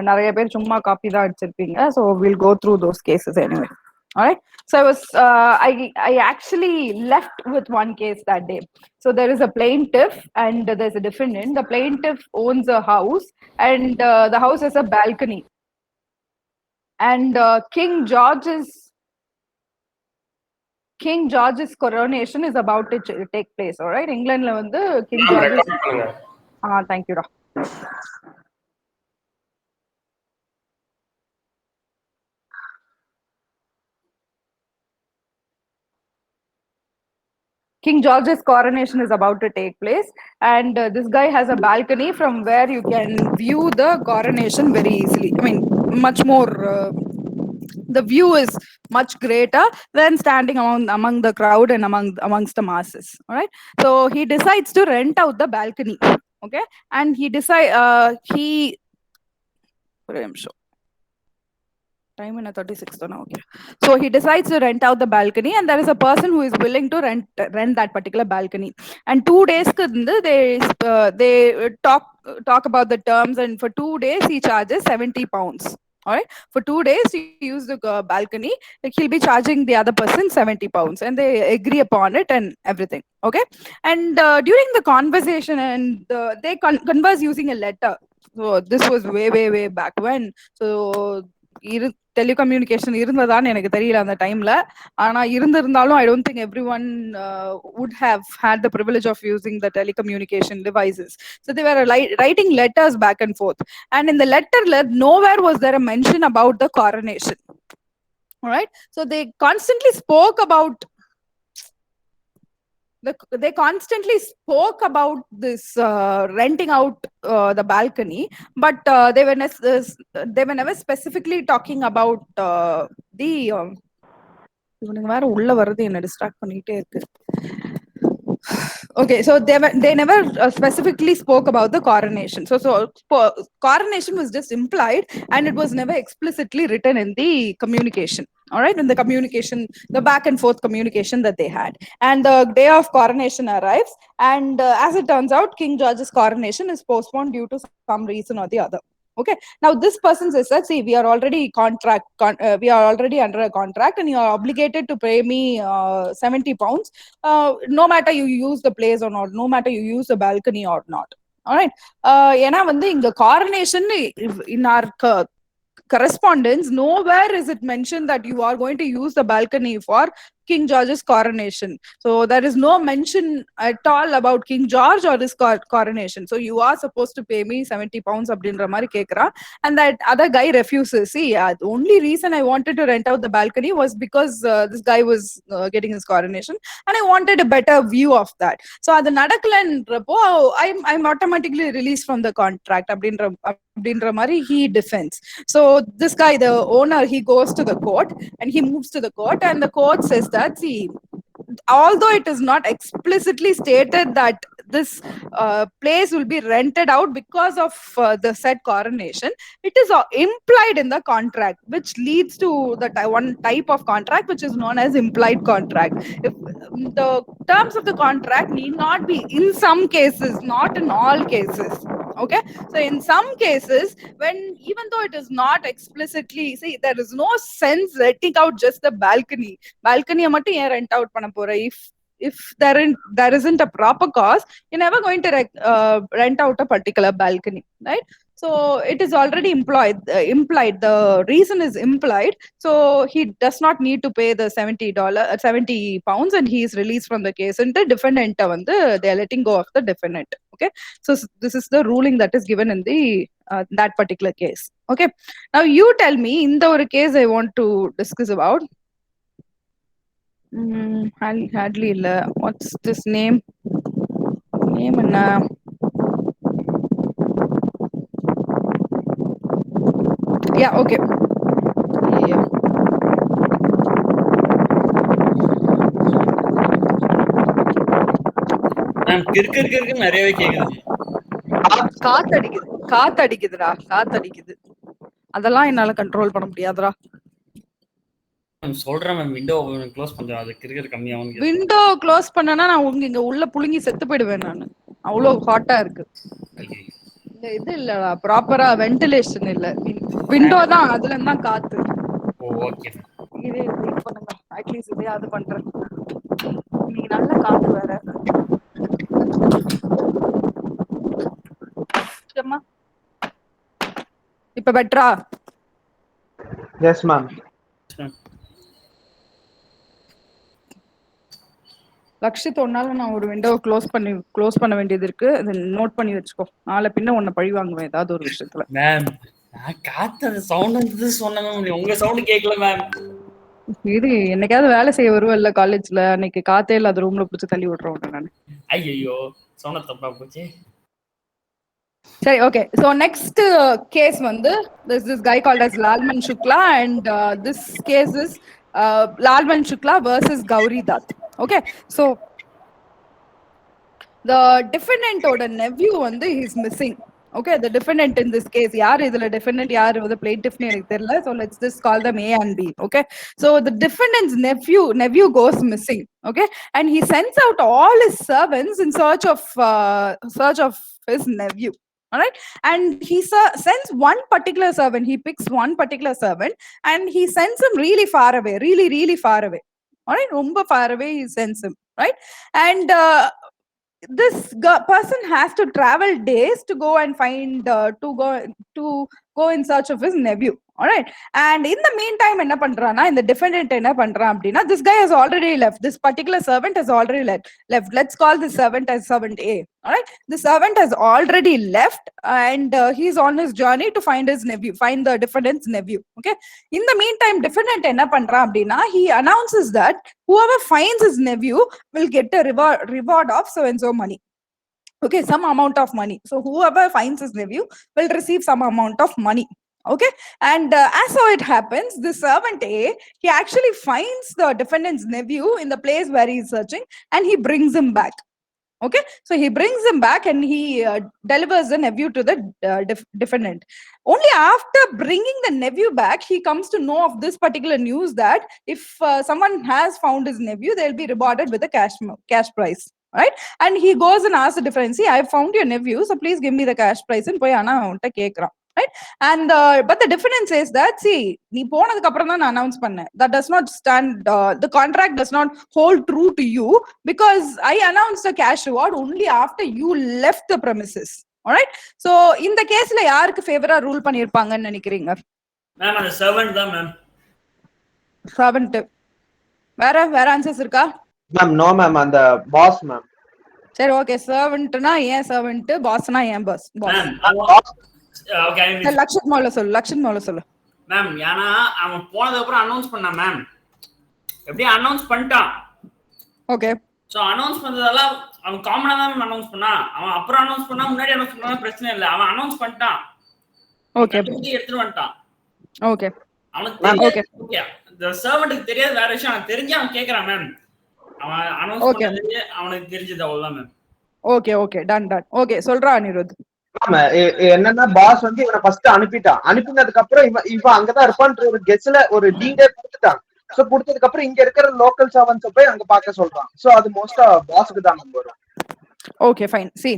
நிறைய பேர் சும்மா காப்பி தான் அடிச்சிருப்பீங்க. So we'll go through those cases anyway. All right. So I actually left with one case that day. So there is a plaintiff and there's a defendant. The plaintiff owns a house and the house has a balcony. And King George's coronation is about to take place. All right. England la vandu King George's. Thank you. King George's coronation is about to take place, and this guy has a balcony from where you can view the coronation very easily. I mean, much more. The view is much greater than standing among the crowd and amongst the masses. All right. So he decides to rent out the balcony. Okay, and time in a 36 okay. So he decides to rent out the balcony, and there is a person who is willing to rent that particular balcony. And 2 days they talk about the terms, and for 2 days he charges 70 pounds. All right, for 2 days he use the balcony, like he'll be charging the other person 70 pounds, and they agree upon it and everything. Okay, and during the conversation, and they converse using a letter. So this was way back when. So telecommunication இருந்ததான்னு எனக்கு தெரியல அந்த டைம்ல. ஆனா இருந்திருந்தாலும் I don't think everyone would have had the privilege of using the telecommunication devices. So they were writing letters back and forth, and in the letter nowhere was there a mention about the coronation. All right, so they constantly spoke about this renting out the balcony, but they were never specifically talking about the இவனுங்க வேற உள்ள வருது என்ன distract பண்ணிட்டே இருக்கு. Okay, so they never specifically spoke about the coronation. So coronation was just implied, and it was never explicitly written in the communication. All right, in the communication, the back and forth communication that they had. And the day of coronation arrives, and as it turns out, King George's coronation is postponed due to some reason or the other. Okay, now this person says that, see, we are already we are already under a contract, and you are obligated to pay me 70 pounds no matter you use the place or not, no matter you use the balcony or not. All right, ஏன்னா வந்து இங்க coronation in our correspondence, nowhere is it mentioned that you are going to use the balcony for King George's coronation. So there is no mention at all about King George or his coronation. So you are supposed to pay me 70 pounds abdindra mari kekra, and that other guy refuses. See, the only reason I wanted to rent out the balcony was because this guy was getting his coronation, and I wanted a better view of that. So adu nadakalaன்றப்போ I'm automatically released from the contract abdindra mari he defends. So this guy, the owner, he goes to the court, and he moves to the court, and the court says that, see, although it is not explicitly stated that this place will be rented out because of the said coronation, it is implied in the contract, which leads to the one type of contract which is known as implied contract. If the terms of the contract need not be, in some cases, not in all cases. Okay, so in some cases, when even though it is not explicitly, see, there is no sense renting out just the balcony mattum yen rent out panna pora. If there isn't a proper cause, you're never going to rent out a particular balcony, right? So it is already implied. The reason is implied. So he does not need to pay the $70 pounds, and he is released from the case. And the defendant they are letting go of the defendant. Okay, so this is the ruling that is given in the that particular case. Okay, now you tell me, in the case I want to discuss about. Hadley illa. What's this name enna? Yeah, okay. Yeah. கிறுக்கு நிறையவே கேக்குது. காத்தடிக்குதுடா. அதெல்லாம் என்னால control பண்ண முடியாதுடா. சொல்றேன் ma'am, window close பண்றேன், அது கிறுக்கு கம்மியாகும். விண்டோ க்ளோஸ் பண்ணனா நான் இங்க உள்ள புழுங்கி செத்து போயிடுவேன். நான் அவ்வளவு ஹாட்டா இருக்கு. இது இல்லடா, ப்ராப்பரா வென்டிலேஷன் இல்ல, விண்டோ தான், அதுல இருந்தா காத்து. ஓகே இதே வெயிட் பண்ணுங்க, அட்லீஸ்ட் இதே அது பண்றேன். இன்னைக்கு நல்ல காத்து வேற. சும்மா இப்ப பெட்டரா? Yes ma'am. லக்ஷித், ஒன்னால நான் ஒரு விண்டோ க்ளோஸ் பண்ண வேண்டியது இருக்கு, அதை நோட் பண்ணி வச்சுக்கோ. நாளை பின்ன உன்னை பழி வாங்குவேன் ஏதாவது ஒரு விஷயத்துல. மேம் நான் காத்து அந்த சவுண்ட் வந்து சொன்னேன் மேம், உங்க சவுண்ட் கேட்கல மேம். இது என்னைக்காவது வேலை செய்ய வருவல்ல காலேஜ்ல, அன்னைக்கு காத்தே இல்ல, அது ரூம்ல பிடிச்சி தள்ளி விட்டுறேன் நான். ஐயோ சொன்ன தப்பா போச்சு. சரி, ஓகே. So next case வந்து this guy called as Lalman Shukla, and this case is Lalman Shukla versus Gauri Dutt. Okay, so the defendant oda nephew வந்து is missing. Okay, the defendant in this case, yaar idhula defendant yaar the plaintiff ne enak therilla, so let's just call them A and B. Okay, so the defendant's nephew goes missing. Okay, and he sends out all his servants in search of his nephew. All right, and he sends one particular servant. He picks one particular servant and he sends him really far away, really far away. All right, romba far away he sends him, right? And this person has to travel days to go and find to go in search of his nephew. All right, and in the meantime enna pandrana, in the defendant enna pandran appadina, this guy has already left, this particular servant has already left. Let's call this servant as servant A. All right, the servant has already left and he's on his journey to find his nephew, find the defendant's nephew. Okay, in the meantime defendant enna pandran appadina, he announces that whoever finds his nephew will get a reward of so and so money. Okay, some amount of money. So whoever finds his nephew will receive some amount of money. Okay, and as so it happens, the servant A, he actually finds the defendant's nephew in the place where he's searching and he brings him back. Okay, so he brings him back and he delivers the nephew to the defendant. Only after bringing the nephew back, he comes to know of this particular news that if someone has found his nephew, they'll be rewarded with a cash prize. Right, and he goes and asks the defendant, see, I found your nephew, so please give me the cash prize. And poi ana avanta kekran. Right, and but the defendant says that, see, nee ponadukku appuram dhaan announce panna, that does not stand, the contract does not hold true to you because I announced a cash reward only after you left the premises. All right, so in the case la yaarukku favor rule pannirpaanga nu nenikringa? Ma'am அந்த servant தான் ma'am. Servant. வேற answers இருக்கா? Ma'am no ma'am, அந்த pass ma'am. சரி, okay. சர்வன்ட்னா ஏன் servant, பாஸ்னா ஏன் pass? Ma'am okay, Lakshit மௌல சொல்லு. Ma'am ஏன்னா அவன் போனதுக்கு அப்புறம் அனௌன்ஸ் பண்ணான் மேம், எப்படி அனௌன்ஸ் பண்ணிட்டான். ஓகே, சோ அனௌன்ஸ் பண்றதால அவன் காமனா தான் அனௌன்ஸ் பண்ணான். அவன் அப்புறம் அனௌன்ஸ் பண்ணா முன்னாடி அனௌன்ஸ் பண்ணா பிரச்சனை இல்ல, அவன் அனௌன்ஸ் பண்ணிட்டான். ஓகே, எடுத்துட்டு வந்துட்டான். ஓகே, அவனுக்கு ஓகே ஓகே the servant தெரியாது, வேற விஷயம். அவனுக்கு தெரிஞ்சு அவன் கேக்குறான் மேம், அவன் அனௌன்ஸ் பண்ணது அவனுக்கு தெரிஞ்சது அவ்வளவுதான் மேம். Okay done. ஓகே, சொல்றா அனிருத். என்னன்னா பாஸ் வந்து இவனை ஃபர்ஸ்ட் அனுப்பினதுக்கு அப்புறம் இவன் அங்கதான் இருப்பான்ற ஒரு கெஸ்ல ஒரு டீடே கொடுத்துட்டான். சோ கொடுத்ததுக்கு அப்புறம் இங்க இருக்கிற லோக்கல் சர்வன்ஸ் போய் அங்க பாக்க சொல்றான். சோ அது மோஸ்டா பாஸ்க்கு தான் நம்பர் வரும். Okay fine. சி,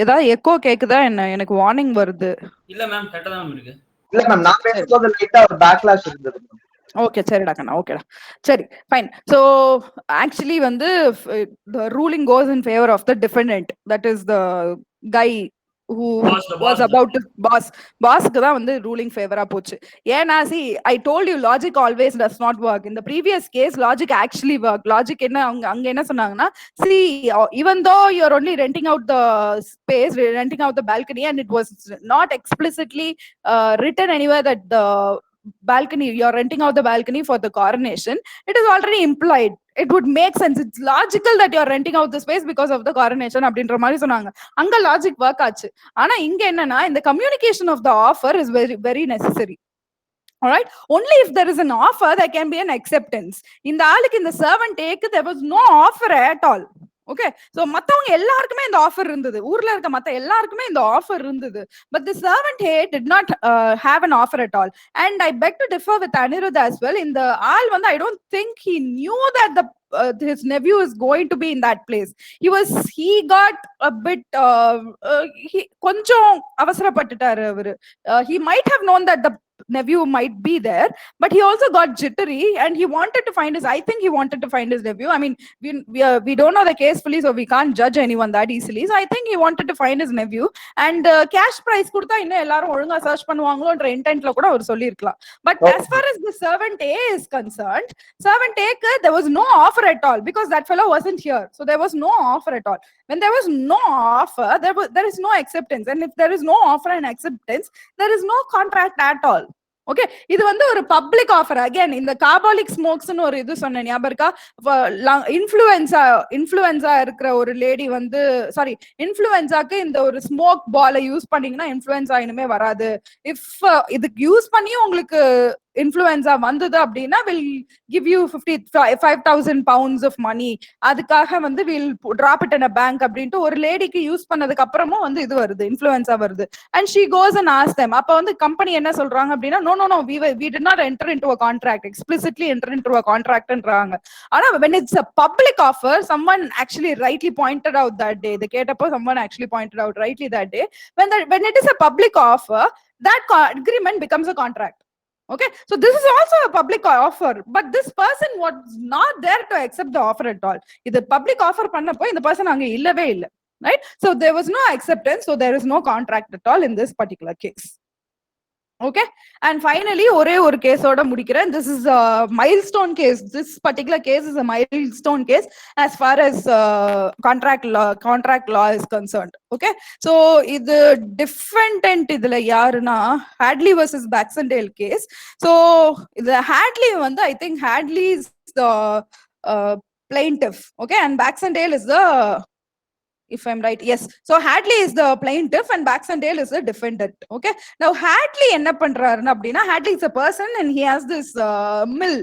ஏதாவது எக்கோ கேக்குதா என்ன? எனக்கு வார்னிங் வருது. இல்ல மேம், கரெக்ட்டா தான் இருக்கு. இல்ல மேம், நான் பேசும்போது லைட்டா ஒரு பேக்லாஷ் இருந்தது. ஓகே, சரிடா கண்ணா, ஓகேடா, சரி ஃபைன். ஸோ ஆக்சுவலி வந்து the ruling goes in favor of the defendant, that is the guy who was about to bossக்கு தான் வந்து ruling favor-ஆ போச்சு. ஏன்னா, see, I told you logic always does not work. In the previous case logic actually worked. Logic என்ன, அங்க என்ன சொன்னாங்கன்னா, see, even though you're only renting out the space, renting out the balcony, and it was not explicitly written anywhere that the balcony, you're renting out the balcony for the coronation, it is already implied. It would make sense. It's logical that you're renting out the space because of the coronation அப்படின்ற மாதிரி சொன்னாங்க. அங்க logic work ஆச்சு. ஆனா இங்க என்னன்னா, இந்த communication of the offer is very very necessary. All right, only if there is an offer there can be an acceptance. இந்த ஆளுக்கு, இந்த servant A க்கு there was no offer at all. Okay, so மத்தவங்க எல்லாருக்குமே இந்த offer இருந்தது, ஊர்ல இருக்க மத்த எல்லாருக்குமே இந்த ஆஃபர் இருந்தது. But the servant hey did not have an offer at all. And I beg to differ with Anirudh as well. In the ஆள் வந்து I don't think he knew that his nephew is going to be in that place. He got a bit கொஞ்சம் அவசரப்பட்டுட்டாரு அவரு. He might have known that the nephew might be there, but he also got jittery and he wanted to find his, I think he wanted to find his nephew. I mean, we don't know the case fully, so we can't judge anyone that easily. So I think he wanted to find his nephew, and cash price கொடுத்தா இன்னும் எல்லாரும் ஒழுங்கா search பண்ணுவாங்களோன்ற இன்டென்ட்ல கூட அவர் சொல்லிருக்கலாம். But as far as the servant A is concerned, servant A there was no offer at all because that fellow wasn't here, so there was no offer at all. When there was no offer, there is no acceptance, and if there is no offer and acceptance, there is no contract at all. Okay, இது வந்து ஒரு public offer. Again இந்த carbolic ஸ்மோக்ஸ்னு ஒரு இது சொன்னேன், ஞாபகம் இருக்கா? Influenza இருக்கிற ஒரு லேடி வந்து, சாரி, இன்ஃப்ளூயன்ஸாக்கு இந்த ஒரு ஸ்மோக் பாலை யூஸ் பண்ணீங்கன்னா இன்ஃப்ளூயன்ஸா இனிமே வராது. இஃப் இதுக்கு யூஸ் பண்ணி உங்களுக்கு இன்ஃப்ளூயன்ஸா வந்தது அப்படின்னா will give you 5,000 pounds of money. அதுக்காக வந்து will drop it in a bank அப்படின்ட்டு ஒரு லேடிக்கு யூஸ் பண்ணதுக்கு அப்புறமும் வந்து இது வருது, இன்ஃப்ளூயன்ஸா வருது. And she goes and ask them. அப்ப வந்து கம்பெனி என்ன சொல்றாங்க அப்படின்னா, no, we did not enter into a contract, explicitly enter into a contractன்றாங்க. ஆனா when it's a public offer, someone actually rightly pointed out that day, the கேட்டப்போ someone actually pointed out rightly that day, when it is a public offer, that agreement becomes a contract. Okay, so this is also a public offer, but this person was not there to accept the offer at all. Idu public offer பண்ணப்போ இந்த person அங்க இல்லவே இல்ல, right? So there was no acceptance, so there is no contract at all in this particular case. Okay, and finally ஒரே ஒரு கேஸோட முடிக்கிறேன். This is a milestone case. This particular case is a milestone case as far as contract law is concerned. Okay, so இது defendant இதுல யாருன்னா Hadley versus Baxendale case. So the Hadley வந்து I think Hadley is the plaintiff, okay, and Baxendale is the, if I'm right, yes. So Hadley is the plaintiff and Baxendale is the defendant. Okay. Now Hadley enna பண்றாருன்னா அப்படின்னா, Hadley is a person and he has this mill.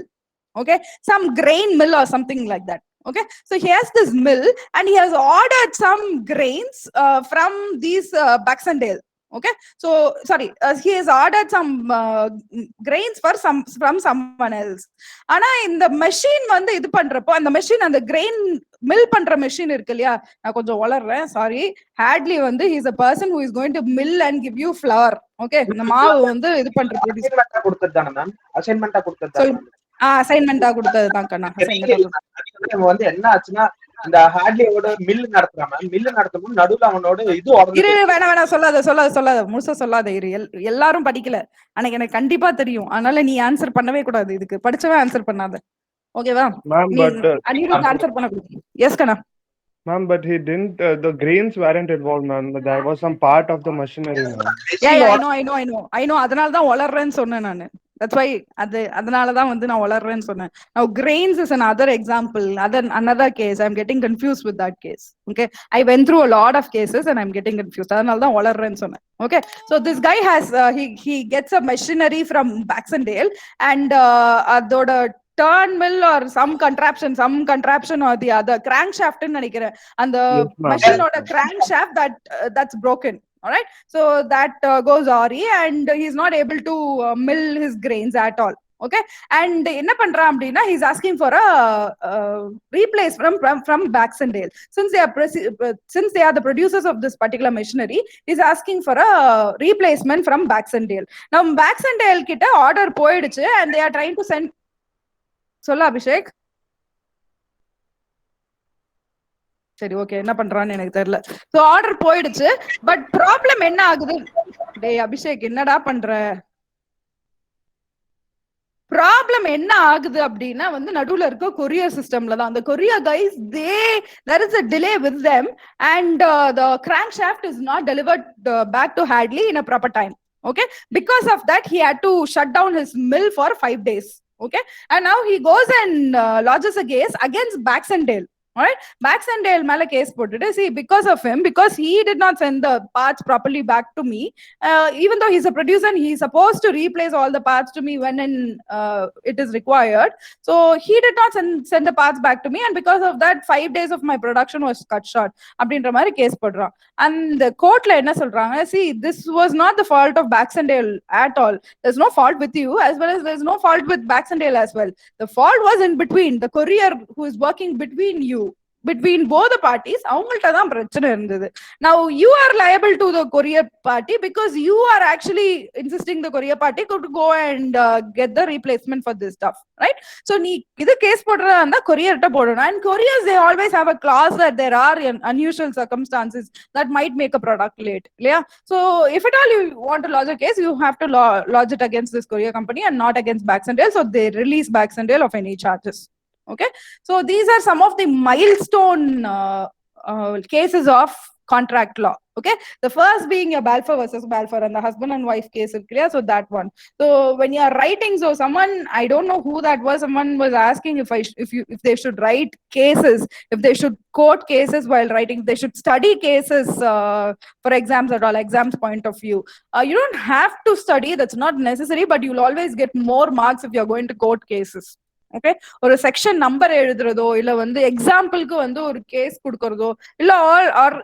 Okay, some grain mill or something like that. Okay, so he has this mill and he has ordered some grains from these Baxendale. Okay, so sorry, he has ordered some grains from someone else. ஆனா இந்த machine வந்து இது பண்றப்போ, அந்த machine, அந்த grain mill பண்ற machine இருக்கு இல்லையா, நான் கொஞ்சம் வளர்றேன், சாரி. ஹேட்லி வந்து he is a person who is going to mill and give you flour. Okay, இந்த மாவு வந்து இது பண்றது கொடுத்ததுதானே மேம், அசைன்மெண்டா கொடுத்தது. அசைன்மெண்டா கொடுத்ததுதான் கண்ணா. வந்து என்ன ஆச்சுன்னா, இந்த ஹேட்லியோட மில் நடத்துறாங்க, மில் நடத்தும் நடுவுல அவனோட இது இரு, வேணாம் சொல்லாத முழுசா சொல்லாத இரு. எல்லாரும் படிக்கல, அன்னைக்கு எனக்கு கண்டிப்பா தெரியும், அதனால நீ ஆன்சர் பண்ணவே கூடாது, இதுக்கு படிச்சவன் ஆன்சர் பண்ணாத. ஓகேவா? அனிருத் ஆன்சர் பண்ண கூடாது. எஸ் கண்ணா. Ma'am, but he didn't, the grains weren't involved, ma'am. There was some part of the machinery, ma'am. Yeah, I know. அதனால தான் வளர்றேன்னு சொன்னேன் நானு. That's why அதனால தான் வந்து நான் வளர்றேன்னு சொன்னேன். Now grains is another example, another case. I'm getting confused with that case. Okay, I went through a lot of cases and I'm getting confused. அதனால தான் வளர்றேன்னு சொன்னேன். Okay, so this guy has he gets a machinery from Baxendale and அதோட turn mill or some contraption or the other crankshaft ன்னு நினைக்கிறேன், அந்த machine-ஓட crankshaft that's broken. All right, so that goes awry and he's not able to mill his grains at all. Okay, and enna pandran appadina, he's asking for a replace from Baxendale. Since they are the producers of this particular machinery, he's asking for a replacement from Baxendale. Now Baxendale kitta order poiduchu and they are trying to send. Solla Abhishek. சரி, okay, என்ன பண்றான்னு எனக்கு தெரியல. So order போயிடுச்சு, but problem என்ன ஆகுது? டேய் அபிஷேக், என்னடா பண்ற? ப்ராப்ளம் என்ன ஆகுது அப்படின்னா வந்து நடுவுல இருக்க கொரியர் சிஸ்டம்ல தான். அந்த courier guys, there is a delay with them and the crankshaft is not delivered back to Hadley in a proper time. Okay, because of that he had to shut down his mill for 5 days. Okay, and now he goes and lodges a case against Baxendale. All right, Baxendale மேல case போட்டுட்டு, see, because of him, because he did not send the parts properly back to me, even though he's a producer and he's supposed to replace all the parts to me when it is required, so he did not send the parts back to me, and because of that 5 days of my production was cut short அப்படின்ற மாதிரி case போடுறான். And கோர்ட்ல என்ன சொல்றாங்க, see, this was not the fault of Baxendale at all. There's no fault with you, as well as there's no fault with Baxendale as well. The fault was in between the courier who is working between you, between both the parties. அவங்கள்ட்ட தான் பிரச்சனை இருந்தது. Now you are liable to the courier party because you are actually insisting the courier party to go and get the replacement for this stuff, right? So நீ இது case போடுறதா இருந்தா courierட்ட போடணும். And couriers, they always have a clause that there are unusual circumstances that might make a product late. Yeah, so if at all you want to lodge a case, you have to lodge it against this courier company and not against Baxendale, so they release Baxendale of any charges. Okay, so these are some of the milestone cases of contract law. Okay, the first being a Balfour versus Balfour and the husband and wife case is clear, so that one. So when you are writing, so someone, I don't know who that was, someone was asking if they should write cases, if they should quote cases while writing, they should study cases for exams at all, exams point of view. You don't have to study, that's not necessary, but you'll always get more marks if you're going to quote cases. Okay, ஒரு section number எழுதுறதோ இல்ல வந்து எக்ஸாம்பிளுக்கு வந்து ஒரு case கொடுக்கறதோ இல்ல or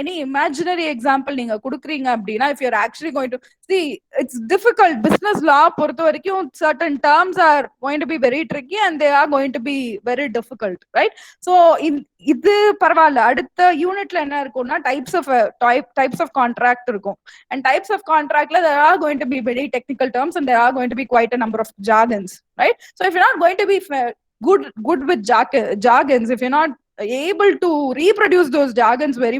any imaginary example நீங்க கொடுக்குறீங்க அப்படின்னா, if your actually going to see, it's difficult. Business law பொறுத்த வரைக்கும் certain terms are going to be very tricky and they are going to be very difficult, right? So இது பரவாயில்ல. அடுத்த யூனிட்ல என்ன இருக்கும்னா types of contract இருக்கும். And types of contractல there are going to be very technical terms and there are going to be quite a number of jargons, right? So if you're not going to be good with jargons, if you're not able to reproduce those jargons very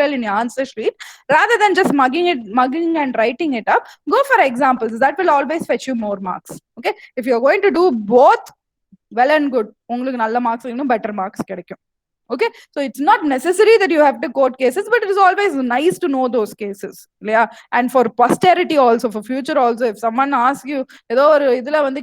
well in your answer sheet, rather than just mugging and writing it up, go for examples. That will always fetch you more marks. Okay, if you're going to do both, well and good, உங்களுக்கு நல்ல marks இன்னும் better marks கிடைக்கும். Okay, so it's not necessary that you have to quote cases, but it is always nice to know those cases. Yeah, and for posterity also, for future also, if someone asks you ஏதோ ஒரு இதுல வந்து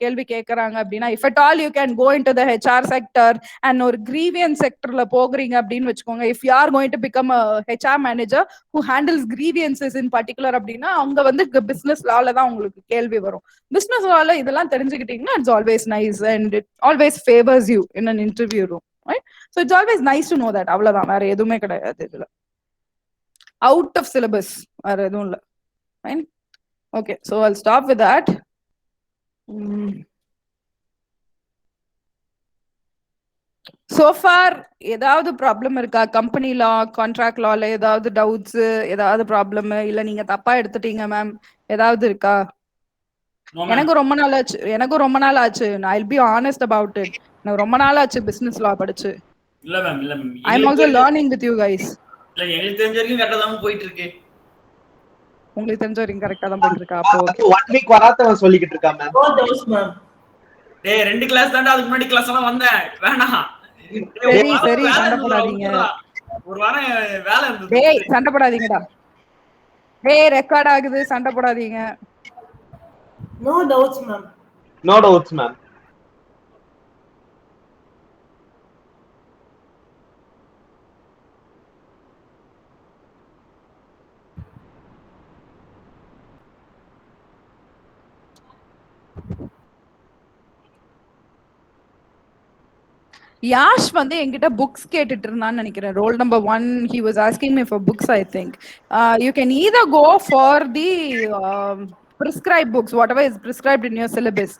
கேள்வி கேக்குறாங்க அப்படின்னா, if at all you can go into the HR sector and ஒரு grievance sectorல போகிறீங்க அப்படின்னு வச்சுக்கோங்க, if you are going to become a HR manager who handles grievances in particular அப்படின்னா, அவங்க வந்து business lawல தான் உங்களுக்கு கேள்வி வரும். business lawல இதெல்லாம் தெரிஞ்சுக்கிட்டீங்கன்னா, it's always nice and it always favors you in an interview room. Right? So it's always nice to know that. அவ்வளவுதான், வேற எதுவுமே கிடையாது இதுல. Out of syllabus, வேற எதுவும் இல்ல. Fine. Okay, so I'll stop with that. So far ஏதாவது problem இருக்கா? கம்பெனி லா, கான்ட்ராக்ட் லால ஏதாவது டவுட்ஸ், ஏதாவது ப்ராப்ளம், இல்ல நீங்க தப்பா எடுத்துட்டீங்க மேம், ஏதாவது இருக்கா? எனக்கு ரொம்ப நாள் ஆச்சு. I'll be honest about it. நான் ரொம்ப நாள் ஆச்சு business law படிச்சு. இல்ல மேம், இல்ல ma'am, I'm also learning with you guys. இல்ல, எனக்கு தெரிஞ்ச வரைக்கும் கரெக்ட்டா தான் போயிட்டு இருக்கு. உங்களுக்கு தெரிஞ்ச வரைக்கும் கரெக்ட்டா தான் போயிட்டு இருக்கா? அப்போ 1 வீக் வராதவன் சொல்லிக்கிட்டு இருக்கா மேம். No doubts ma'am. டேய், 2 கிளாஸ் தான்டா, அதுக்கு முன்னாடி கிளாஸ் எல்லாம் வந்தேன். வேணாம். சரி சண்டை போடாதீங்க. ஒரு வாரம் வேலை இருந்தது. டேய் சண்டை போடாதீங்கடா. டேய் ரெக்கார்ட் ஆகுது, சண்டை போடாதீங்க. No doubts ma'am. No doubts ma'am. Yash வந்து என்கிட்ட புக்ஸ் கேட்டுட்டு இருந்தான்னு நினைக்கிறேன். Roll number 1, he was asking me for books, I think. You can either go for the prescribed books, whatever is prescribed in your syllabus,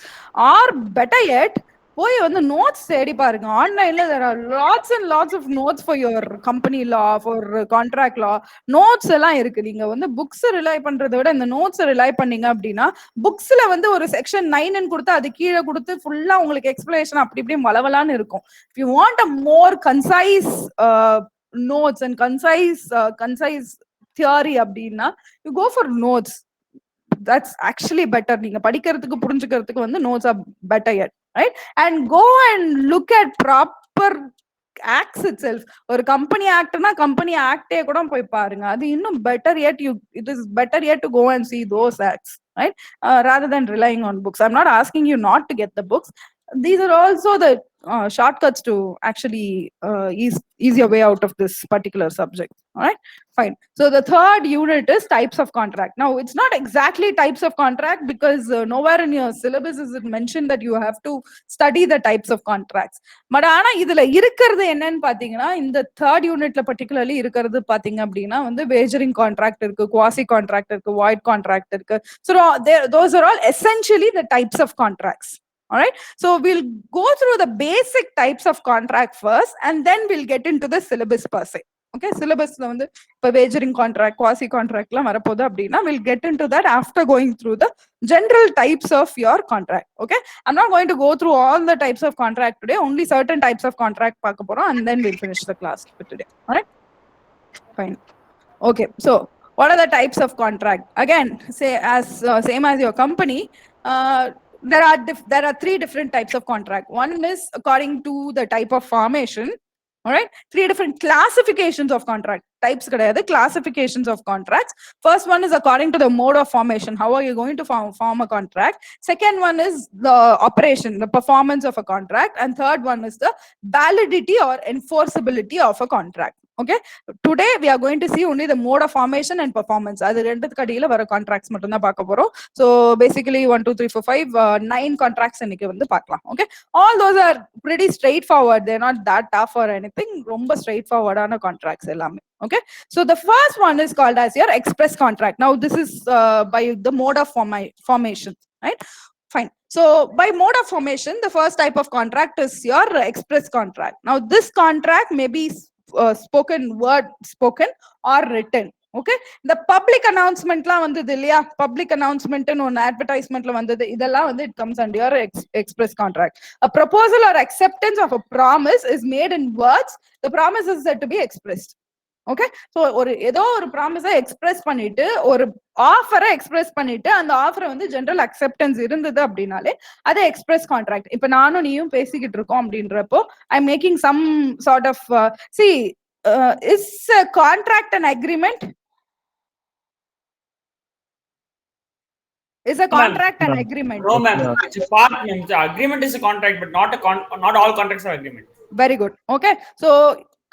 or better yet, போய் வந்து notes தேடி பாருங்க. ஆன்லைன்ல there are lots and lots of notes for your company law, for contract law. Notes எல்லாம் இருக்கு. நீங்க வந்து books rely பண்றதை விட இந்த நோட்ஸ் ரிலை பண்ணீங்க அப்படின்னா, புக்ஸ்ல வந்து ஒரு செக்ஷன் 9 கொடுத்து அது கீழே கொடுத்து ஃபுல்லா உங்களுக்கு எக்ஸ்பிளனேஷன் அப்படி இப்படி வளவலான்னு இருக்கும். If you want a more concise notes and concise theory அப்படின்னா, you go for notes. That's actually better. நீங்க படிக்கிறதுக்கு புரிஞ்சுக்கிறதுக்கு வந்து notes are better yet, right? And go and look at proper acts itself. ஒரு company actனா company act கூட போய் பாருங்க. அது இன்னும் better yet, it is better yet to go and see those acts, right? Rather than relying on books. I'm not asking you not to get the books. these are also the shortcuts to actually ease your way out of this particular subject. All right, fine. So the third unit is types of contract. Now it's not exactly types of contract because nowhere in your syllabus is it mentioned that you have to study the types of contracts. But ஆனா இதுல இருக்கிறது என்னன்னு பாத்தீங்கன்னா இந்த third unitல particularly இருக்கிறது பாத்தீங்க அப்படின்னா வந்து wagering contract இருக்கு, quasi contract இருக்கு, void contract இருக்கு. So those are all essentially the types of contracts. All right, so we'll go through the basic types of contract first and then we'll get into the syllabus per se. Okay, syllabus la vandu ipa wagering contract, quasi contract la varapodhu appadina we'll get into that after going through the general types of your contract. Okay, I'm not going to go through all the types of contract today, only certain types of contract paaka porom and then we'll finish the class for today. All right, fine. Okay, so what are the types of contract? Again, say as same as your company, there are three different types of contract. One is according to the type of formation. All right, three different classifications of contract. Types kadayadu, classifications of contracts. First one is according to the mode of formation. How are you going to form a contract? Second one is the operation, the performance of a contract. And third one is the validity or enforceability of a contract. Okay, today we are going to see only the mode of formation and performance. Adu renduthukku adiyila vara contracts mattum dhaan paaka porom. So basically 1 2 3 4 5 9 contracts enike vandu paakalam. Okay, all those are pretty straightforward, they're not that tough or anything. Romba straightforward ana contracts ellame. Okay, so the first one is called as your express contract. Now this is by the mode of formation, right? Fine. So by mode of formation, the first type of contract is your express contract. Now this contract may be spoken or written. Okay, the public announcement la vandhudu illaya, public announcement and one advertisement la vandhudu, idella vandu it comes under your express contract. A proposal or acceptance of a promise is made in words. The promise is said to be expressed. Okay, so ஒரு ஏதோ ஒரு ப்ராமிஸை express பண்ணிட்டு ஒரு ஆஃபரை express பண்ணிட்டு அந்த ஆஃபரை வந்து ஜெனரல் அக்செப்டன்ஸ் இருந்தது அப்படின்னாலே அது எக்ஸ்பிரஸ் கான்ட்ராக்ட். இப்ப நானும் நீயும் பேசிக்கிட்டு இருக்கோம் அப்படின்றப்போ I am making some sort of is contract and agreement? Is a contract an agreement? No ma'am, it's a part, ma'am. The agreement is a contract but not all contracts are agreement. Very good. Okay, so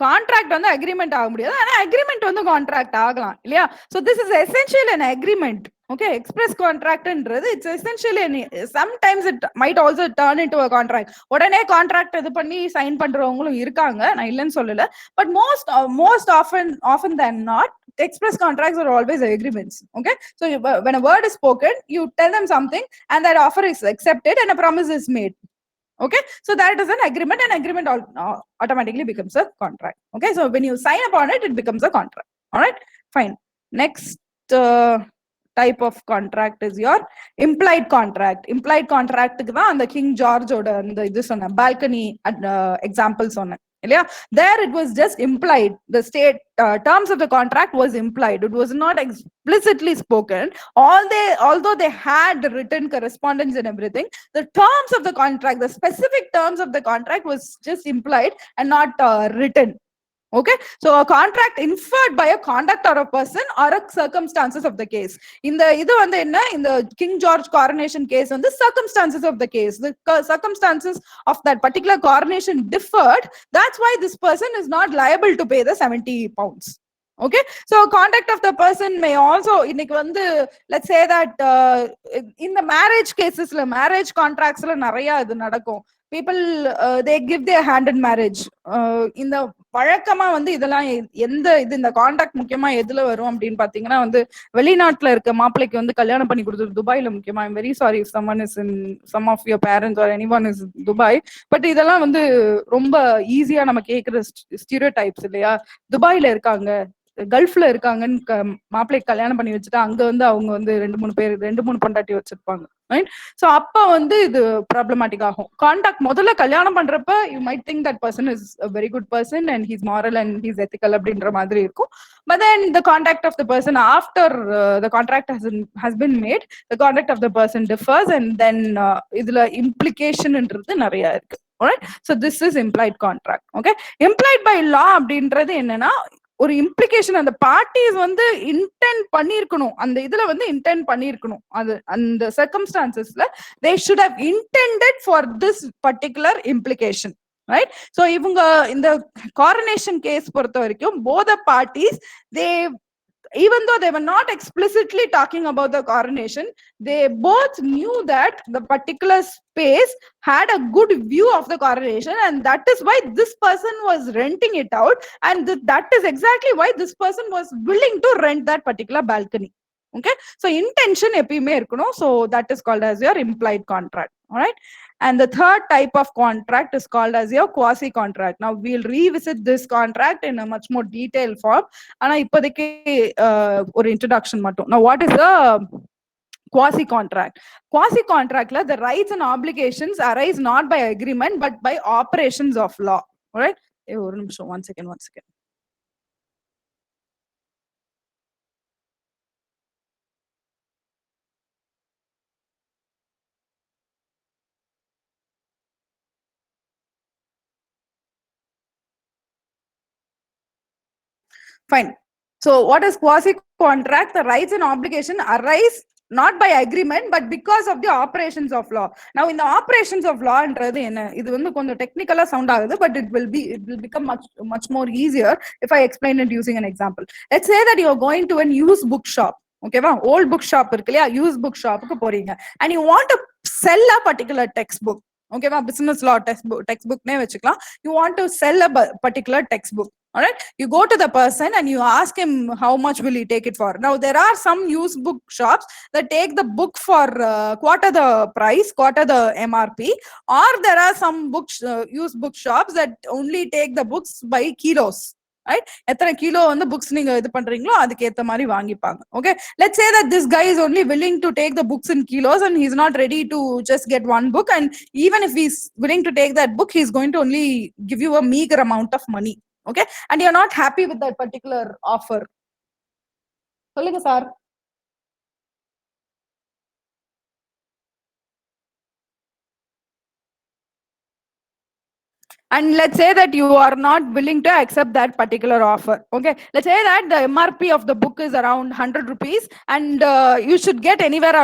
contract வந்து agreement ஆக முடியாது, ஆனா agreement வந்து contract ஆகலாம் இல்லையா? So this is essential an agreement. Okay, express contractன்றது it's essentially sometimes it might also turn into a contract. உடனே contract இது பண்ணி சைன் பண்றவங்களும் இருக்காங்க, நான் இல்லைன்னு சொல்லல. But most often than not, express contracts are always agreements. Okay, so when a word is spoken, you tell them something and that offer is accepted and a promise is made. Okay, so that is an agreement, and agreement automatically becomes a contract. Okay, so when you sign upon it, it becomes a contract. All right, fine. Next type of contract is your implied contract. Implied contract ku dhaan the King George oda and idu sonna balcony example sonna. There it was just implied. The state terms of the contract was implied. It was not explicitly spoken. Although they had written correspondence and everything, the terms of the contract, the specific terms of the contract was just implied and not written. Okay, so a contract inferred by a conduct or a person or a circumstances of the case. In the King George coronation case, and the circumstances of the case, the circumstances of that particular coronation differed. That's why this person is not liable to pay the 70 pounds. Okay, so conduct of the person may also, let's say that in the marriage cases, marriage contracts la nariya idu nadakum. People they give their hand in marriage. இந்த வழக்கமா வந்து இதெல்லாம் இந்த contract முக்கியமா எதுல வரும் அப்படின்னு பாத்தீங்கன்னா வந்து வெளிநாட்டுல இருக்க மாப்பிள்ளைக்கு வந்து கல்யாணம் பண்ணி கொடுத்தது துபாயில முக்கியமா. I'm very sorry if someone is in some of your parents or anyone is Dubai. But இதெல்லாம் வந்து ரொம்ப ஈஸியா நம்ம கேக்குற ஸ்டீரியோடைப்ஸ் இல்லையா? துபாயில இருக்காங்க, கல்ஃப்ல இருக்காங்கன்னு மாப்பிள்ளைக்கு கல்யாணம் பண்ணி வச்சுட்டா அங்க வந்து அவங்க வந்து 2-3 பொண்டாட்டி வச்சிருப்பாங்க. ரைட்? சோ அப்ப வந்து இது ப்ராப்ளமேட்டிக் ஆகும். கான்டாக்ட் முதல்ல கல்யாணம் பண்றப்ப you might think that person is a very good person and he's moral and he's ethical அப்படின்ற மாதிரி இருக்கும். But then the contact of the person after the contract has been made, the contact of the person differs and then இதுல implicationன்றது நிறைய இருக்கு. Alright, so this is implied contract. Okay, implied by law அப்படின்றது என்னன்னா ஒரு implication அந்த parties வந்து intend பண்ணிருக்கணும், அந்த இதுல வந்து இன்டென்ட் பண்ணிருக்கணும். அது அந்த சர்க்கம்ஸ்டான்சஸ்ல they should have intended for this particular implication, right? So இவங்க இந்த coronation case பொறுத்த வரைக்கும் both the parties, they, even though they were not explicitly talking about the coronation, they both knew that the particular space had a good view of the coronation, and that is why this person was renting it out, and that is exactly why this person was willing to rent that particular balcony. Okay, so intention epiyume irukano, so that is called as your implied contract. All right, and the third type of contract is called as your quasi contract. Now we'll revisit this contract in a much more detailed form, ana ippodikku or introduction mattum. Now what is the quasi contract? Quasi contract la the rights and obligations arise not by agreement but by operations of law. All right, one second. Fine. So what is quasi contract? The rights and obligation arise not by agreement but because of the operations of law. Now in the operations of law என்றது என்ன, இது வந்து கொஞ்சம் டெக்னிக்கலா sound ஆகுது, but it will become much more easier if I explain it using an example. Let's say that you are going to an used book shop. Okay va, old book shop இருக்கு இல்லையா, used book shop க்கு போறீங்க, and you want to sell a particular textbook. Okay va, business law textbook ne vechikalam. You want to sell a particular textbook. All right, you go to the person and you ask him how much will he take it for. Now there are some used book shops that take the book for quarter the price, quarter the MRP, or there are some used book shops that only take the books by kilos. Right, எத்தனை kilo வந்து books நீங்க இது பண்றீங்களோ அதுக்கு ஏத்த மாதிரி வாங்கிப்பாங்க. Okay, let's say that this guy is only willing to take the books in kilos and he's not ready to just get one book, and even if he's willing to take that book, he's going to only give you a meager amount of money. Okay, and you're not happy with that particular offer. சொல்லுங்க sir. And let's say that you are not willing to accept that particular offer. Okay, let's say that the MRP of the book is around 100 rupees and you should get anywhere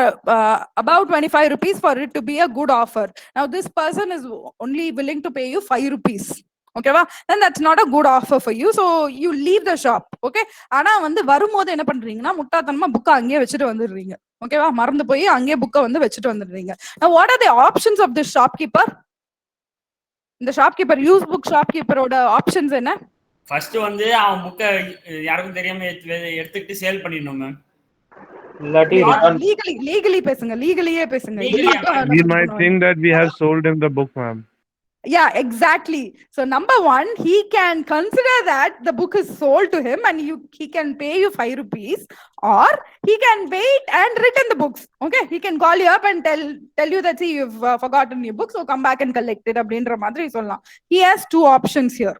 about 25 rupees for it to be a good offer. Now this person is only willing to pay you 5 rupees. Okay va, then that's not a good offer for you, so you leave the shop. Okay, ஆனா வந்து வரும்போது என்ன பண்றீங்கன்னா முட்டாத்தனமா புக்க அங்கேயே வச்சுட்டு வந்துடுறீங்க. ஓகேவா, மறந்து போய் அங்கேயே புக்க வந்து வச்சுட்டு வந்துடுறீங்க. Now what are the options of this shopkeeper? இந்த ஷாப்கீப்பர், யூஸ் புக் ஷாப்கீப்பரோட ஆப்ஷன்ஸ் என்ன? ஃபர்ஸ்ட் வந்து அவன் புக்க யாருக்கும் தெரியாம எடுத்துக்கிட்டு சேல் பண்ணிடணும் மேம். இல்லாட்டி லீகலி பேசுங்க, லீகலியே பேசுங்க. We might think that we have sold him the book, ma'am. Yeah, exactly. So number one, he can consider that the book is sold to him and he can pay you 5 rupees, or he can wait and return the books. Okay, he can call you up and tell you that see you've forgotten your book, so come back and collect it அப்படின்ற மாதிரி சொல்லலாம். He has two options here.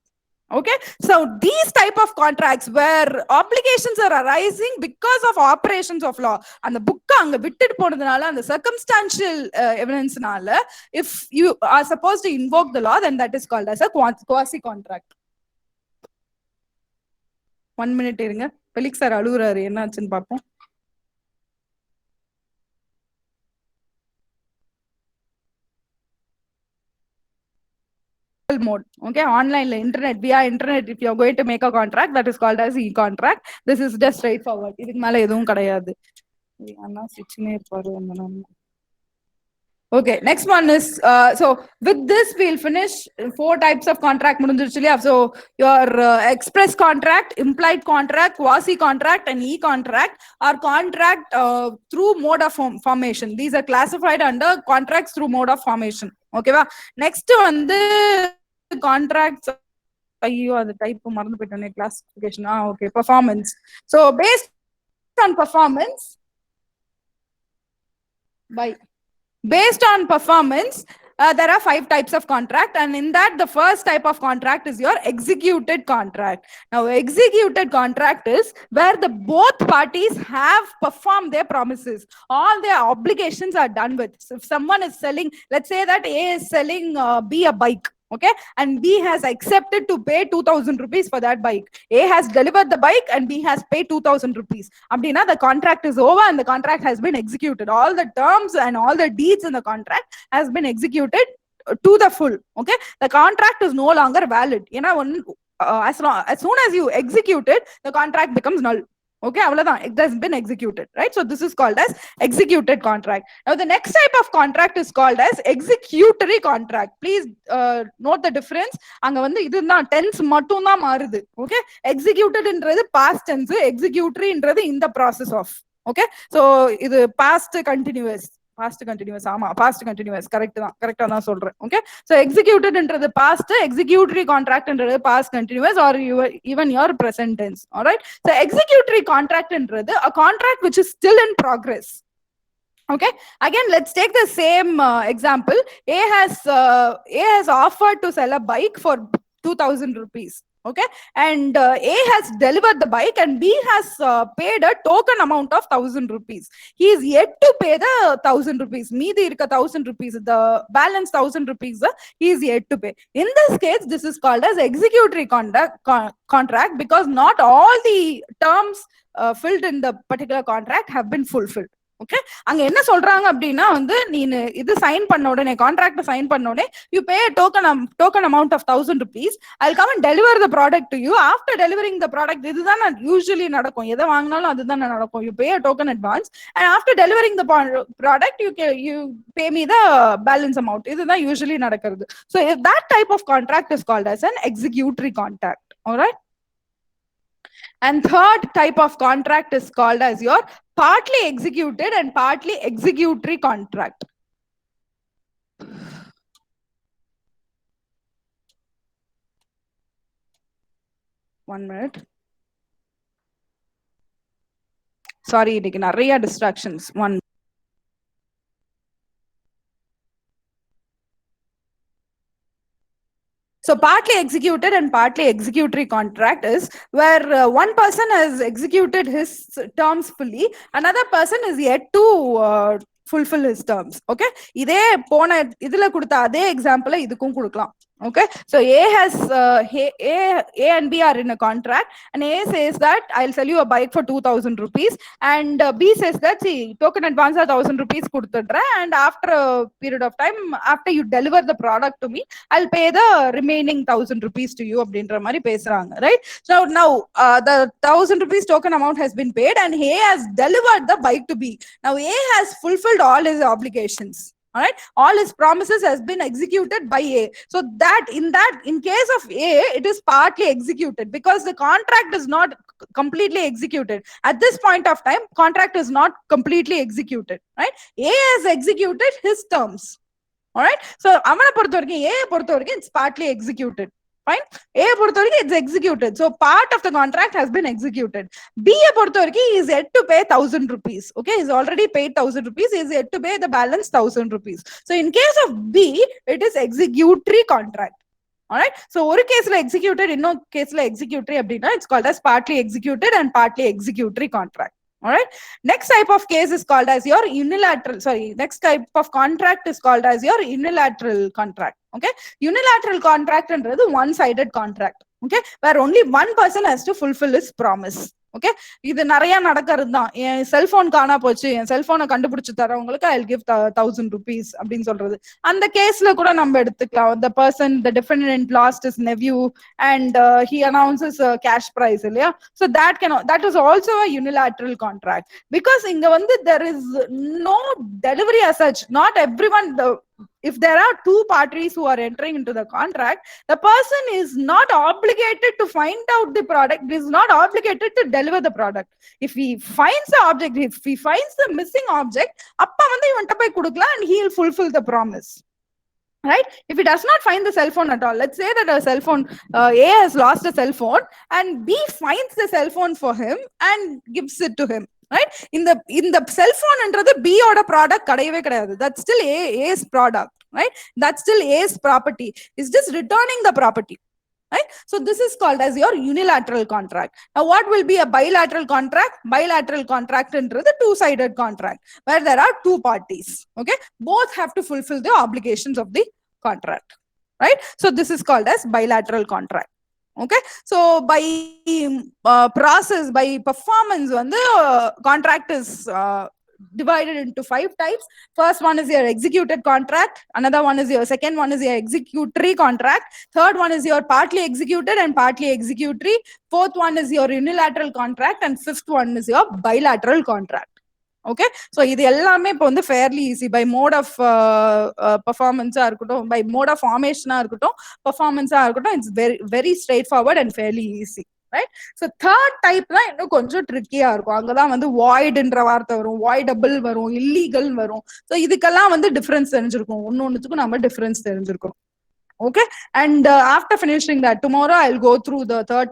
Okay, so these type of contracts where obligations are arising because of operations of law, and the book anga vittu ponadanaala and the circumstantial evidence naala, if you are supposed to invoke the law, then that is called as a quasi contract. 1 minute irunga, Felix sir aluvararu, enna achunu paapom. Mode. Okay, online internet, via internet, if you're going to make a contract, that is called as e-contract. This is just straightforward. idhukku mela edhum kadayadu. Anna switch ne paru. Okay, next one is so with this we'll finish 4 types of contract mudinjiruchu. So your express contract, implied contract, quasi contract and e-contract are contract through mode of formation. These are classified under contracts through mode of formation. Okay va, next வந்து contracts, ஐயோ அது type மறந்து போயிட்டேனே, classification. Okay, performance. So based on performance, there are 5 types of contract, and in that the first type of contract is your executed contract. Now executed contract is where the both parties have performed their promises, all their obligations are done with. So if someone is selling, let's say that A is selling B a bike. Okay, and B has accepted to pay 2,000 rupees for that bike. A has delivered the bike and B has paid 2,000 rupees. Abdina, the contract is over and the contract has been executed. All the terms and all the deeds in the contract has been executed to the full. Okay, the contract is no longer valid. You know, as soon as you execute it, the contract becomes null. Okay, it has been executed, right? So this is called as executed contract. Now the next type of contract is called as executory contract. Please note the difference. Anga vandu iduna tense mattum da marudhu. Okay, executed indradhu past tense, executory indradhu in the process of. Okay, so idu past continuous correct da solren. Okay, so executed indradhu past, executory contract indradhu past continuous or even your present tense. All right, so executory contract indradhu a contract which is still in progress. Okay, again let's take the same example. A has offered to sell a bike for 2,000 rupees. Okay, and A has delivered the bike and B has paid a token amount of 1,000 rupees. He is yet to pay the 1,000 rupees. Meedi irka 1,000 rupees, the balance 1,000 rupees, he is yet to pay. In this case, this is called as executory contract because not all the terms filled in the particular contract have been fulfilled. Okay, அங்க என்ன சொல்றாங்க அப்படின்னா வந்து நீ இது sign பண்ண உடனே contract sign பண்ண உடனே you pay a token amount of 1,000 rupees. I'll come and deliver the product to you. After delivering the product, இதுதான் usually நடக்கும். எதை வாங்கினாலும் அதுதான் நடக்கும். You pay a token advance and after delivering the product you pay me the balance amount. இதுதான் usually நடக்கிறது. So if that type of contract is called as an executory contract. All right, and third type of contract is called as your partly executed and partly executory contract. One minute. Sorry, இன்னைக்கு நிறைய distractions. One. So partly executed and partly executory contract is where one person has executed his terms fully, another person is yet to fulfill his terms. Okay, இதே போன இதுல கொடுத்த அதே example இதுக்கும் கொடுக்கலாம். Okay, so A and B are in a contract and A says that I'll sell you a bike for 2,000 rupees and B says that see token advance 1,000 rupees kudutadra and after a period of time after you deliver the product to me I'll pay the remaining 1,000 rupees to you அப்படின்ற மாதிரி பேசுறாங்க, right? So now the 1,000 rupees token amount has been paid and A has delivered the bike to B. Now A has fulfilled all his obligations. All right, all his promises has been executed by A. So that in case of A, it is partly executed because the contract is not completely executed. At this point of time, contract is not completely executed, right? A has executed his terms. All right, so avana porthavaraikum A porthavaraikum it's partly executed. Fine, A porthavaraikum it's executed, so part of the contract has been executed. B porthavaraikum is yet to pay 1,000 rupees. Okay, he's already paid 1,000 rupees, he is yet to pay the balance 1,000 rupees. So in case of B, it is executory contract. All right, so one case la executed, இன்னொரு கேஸ்ல executory அப்படினா it's called as partly executed and partly executory contract. All right, next type of case is called as your next type of contract is called as your unilateral contract. Okay, unilateral contract என்றது one-sided contract. Okay, where only one person has to fulfill his promise. Okay, இது நிறைய நடக்கிறது தான். என் cellphone காணா போச்சு, என் செல்போனை கண்டுபிடிச்சு தரவங்களுக்கு I'll give 1,000 rupees அப்படின்னு சொல்றது. அந்த கேஸ்ல கூட நம்ம எடுத்துக்கலாம். The person, the defendant lost his nephew and he announces a cash prize இல்லையா? So that is also a unilateral contract because இங்க வந்து there is no delivery as such. Not everyone, if there are two parties who are entering into the contract, the person is not obligated to find out the product, is not obligated to deliver the product. If he finds the object, if he finds the missing object, appa vandu ivanta poi kudukla and he will fulfill the promise. Right? If he does not find the cell phone at all, let's say that a cell phone, A has lost a cell phone and B finds the cell phone for him and gives it to him. Right? In the cell phone என்றது B ஓட product கிடையவே கிடையாது. That's still A's product. Right? That's still A's property. It's just returning the property. Right? So this is called as your unilateral contract. Now what will be a bilateral contract? Bilateral contract என்றது two-sided contract where there are two parties. Okay? Both have to fulfill the obligations of the contract. right? So this is called as bilateral contract. Okay, so by process, by performance, when the contract is divided into 5 types. First one is your executed contract, another one is your second one is your executory contract, third one is your partly executed and partly executory, fourth one is your unilateral contract, and fifth one is your bilateral contract. Okay, so இது எல்லாமே இப்போ வந்து fairly easy by mode of performance இருக்கட்டும், by mode of formation இருக்கட்டும், performance இருக்கட்டும், it's very very straightforward and fairly easy, right? So third type தான் இன்னும் கொஞ்சம் ட்ரிக்கியா இருக்கும். அங்கதான் வந்து voidன்ற வார்த்தை வரும், voidable வரும், illegal வரும். So இதுக்கெல்லாம் வந்து டிஃபரன்ஸ் தெரிஞ்சிருக்கும், ஒன்னொன்னுத்துக்கும் நம்ம டிஃபரன்ஸ் தெரிஞ்சிருக்கும். Okay, and after finishing that, tomorrow I'll go through the third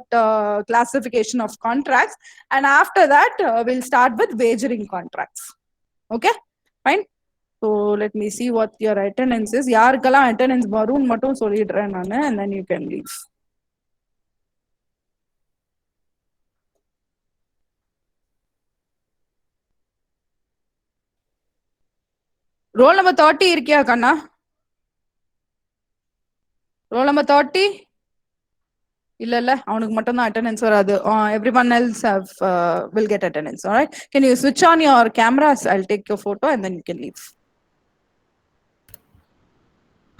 classification of contracts, and after that we'll start with wagering contracts. Okay, fine. So let me see what your attendance is. Yarkala attendance varun mattum solidren nanu, and then you can leave. Roll number 30 irkiya kanna? Roll number 30? இல்ல அவனுக்கு மட்டும் தான் attendance வராது. Everyone else will get attendance. All right, can you switch on your cameras? I'll take your photo and then you can leave.